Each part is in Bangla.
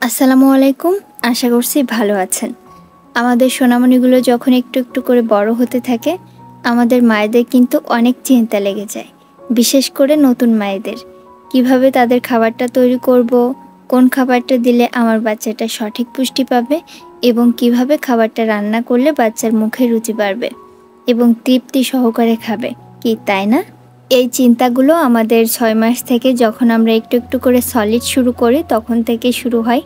আসসালামু আলাইকুম। আশা করছি ভালো আছেন। আমাদের সোনামণিগুলো যখন একটু একটু করে বড় হতে থাকে, আমাদের মায়েদের কিন্তু অনেক চিন্তা লেগে যায়। বিশেষ করে নতুন মায়েদের। কিভাবে তাদের খাবারটা তৈরি করব, কোন খাবারটা দিলে আমার বাচ্চাটা সঠিক পুষ্টি পাবে এবং কিভাবে খাবারটা রান্না করলে বাচ্চার মুখে রুচি বাড়বে এবং তৃপ্তি সহকারে খাবে, কি তাই না? এই চিন্তাগুলো আমাদের 6 মাস থেকে যখন আমরা একটু একটু করে সলিড শুরু করি তখন থেকেই শুরু হয়।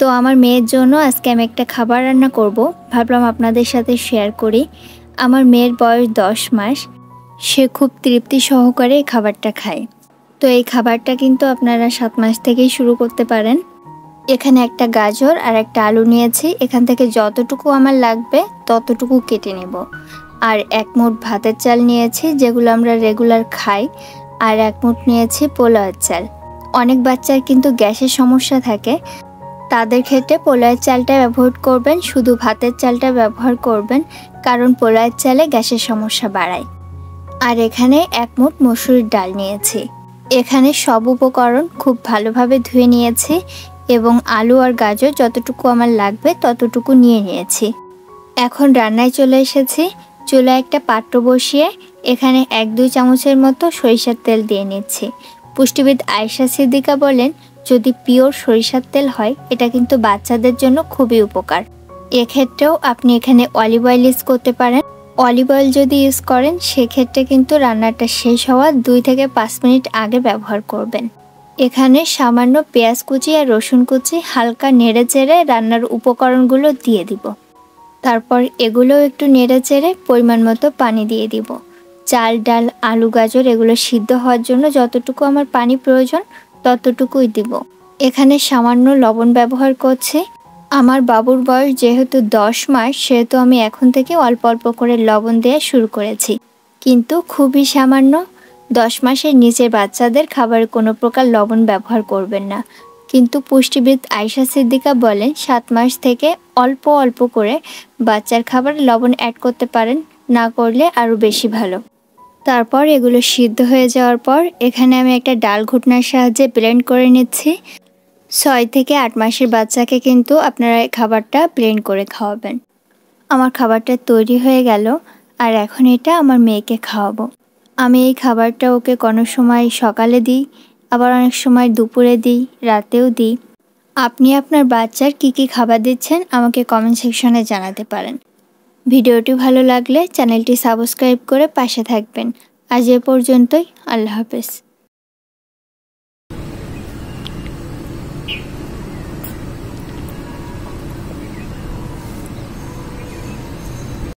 তো আমার মেয়ের জন্য আজকে আমি একটা খাবার রান্না করব, ভাবলাম আপনাদের সাথে শেয়ার করি। আমার মেয়ের বয়স 10 মাস। সে খুব তৃপ্তি সহকারে এই খাবারটা খায়। তো এই খাবারটা কিন্তু আপনারা 7 মাস থেকেই শুরু করতে পারেন। এখানে একটা গাজর আর একটা আলু নিয়েছি। এখান থেকে যতটুকু আমার লাগবে ততটুকু কেটে নেব। আর 1 মুঠ ভাতের চাল নিয়েছি, যেগুলো আমরা রেগুলার খাই। আর 1 মুঠ নিয়েছি পোলাওয়ের চাল। অনেক বাচ্চার কিন্তু গ্যাসের সমস্যা থাকে, তাদের ক্ষেত্রে পোলাওয়ের চালটা ব্যবহার করবেন, শুধু ভাতের চালটা ব্যবহার করবেন, কারণ পোলাওয়ের চালে গ্যাসের সমস্যা বাড়ায়। আর এখানে 1 মুঠ মসুরির ডাল নিয়েছি। এখানে সব উপকরণ খুব ভালোভাবে ধুয়ে নিয়েছি এবং আলু আর গাজর যতটুকু আমার লাগবে ততটুকু নিয়ে নিয়েছি। এখন রান্নায় চলে এসেছি। চুলায় একটা পাত্র বসিয়ে এখানে 1-2 চামচের মতো সরিষার তেল দিয়ে নিচ্ছি। পুষ্টিবিদ আয়েশা সিদ্দিকা বলেন, যদি পিওর সরিষার তেল হয় এটা কিন্তু বাচ্চাদের জন্য খুবই উপকার। এক্ষেত্রেও আপনি এখানে অলিভ অয়েল ইউজ করতে পারেন। অলিভ অয়েল যদি ইউজ করেন সেক্ষেত্রে কিন্তু রান্নাটা শেষ হওয়ার 2 থেকে 5 মিনিট আগে ব্যবহার করবেন। এখানে সামান্য পেঁয়াজ কুচি আর রসুন কুচি হালকা নেড়ে চেড়ে রান্নার উপকরণগুলো দিয়ে দিব। তারপর এগুলো একটু নেড়ে চেড়ে পরিমাণ মতো পানি দিয়ে দিব। চাল, ডাল, আলু, গাজর এগুলো সিদ্ধ হওয়ার জন্য যতটুকু আমার পানি প্রয়োজন ততটুকুই দিব। এখানে সামান্য লবণ ব্যবহার করছি। আমার বাবুর বয়স যেহেতু 10 মাস, সেহেতু আমি এখন থেকে অল্প অল্প করে লবণ দেওয়া শুরু করেছি, কিন্তু খুবই সামান্য। 10 মাসের নিচের বাচ্চাদের খাবারে কোনো প্রকার লবণ ব্যবহার করবেন না। কিন্তু পুষ্টিবিদ আয়েশা সিদ্দিকা বলেন 7 মাস থেকে অল্প অল্প করে বাচ্চার খাবারে লবণ অ্যাড করতে পারেন, না করলে আরও বেশি ভালো। তারপর এগুলো সিদ্ধ হয়ে যাওয়ার পর এখানে আমি একটা ডাল ঘুটনার সাহায্যে ব্লেন্ড করে নিচ্ছি। 6 থেকে 8 মাসের বাচ্চাকে কিন্তু আপনারা এই খাবারটা ব্লেন্ড করে খাওয়াবেন। আমার খাবারটা তৈরি হয়ে গেল, আর এখন এটা আমার মেয়েকে খাওয়াবো। আমি এই খাবারটা ওকে কোনো সময় সকালে দিই, আবার অনেক সময় দুপুরে দিই, রাতেও দিই। আপনি আপনার বাচ্চার কী কী খাবার দিচ্ছেন আমাকে কমেন্ট সেকশনে জানাতে পারেন। ভিডিওটি ভালো লাগলে চ্যানেলটি সাবস্ক্রাইব করে পাশে থাকবেন। আজ এ পর্যন্তই। আল্লাহ হাফেজ।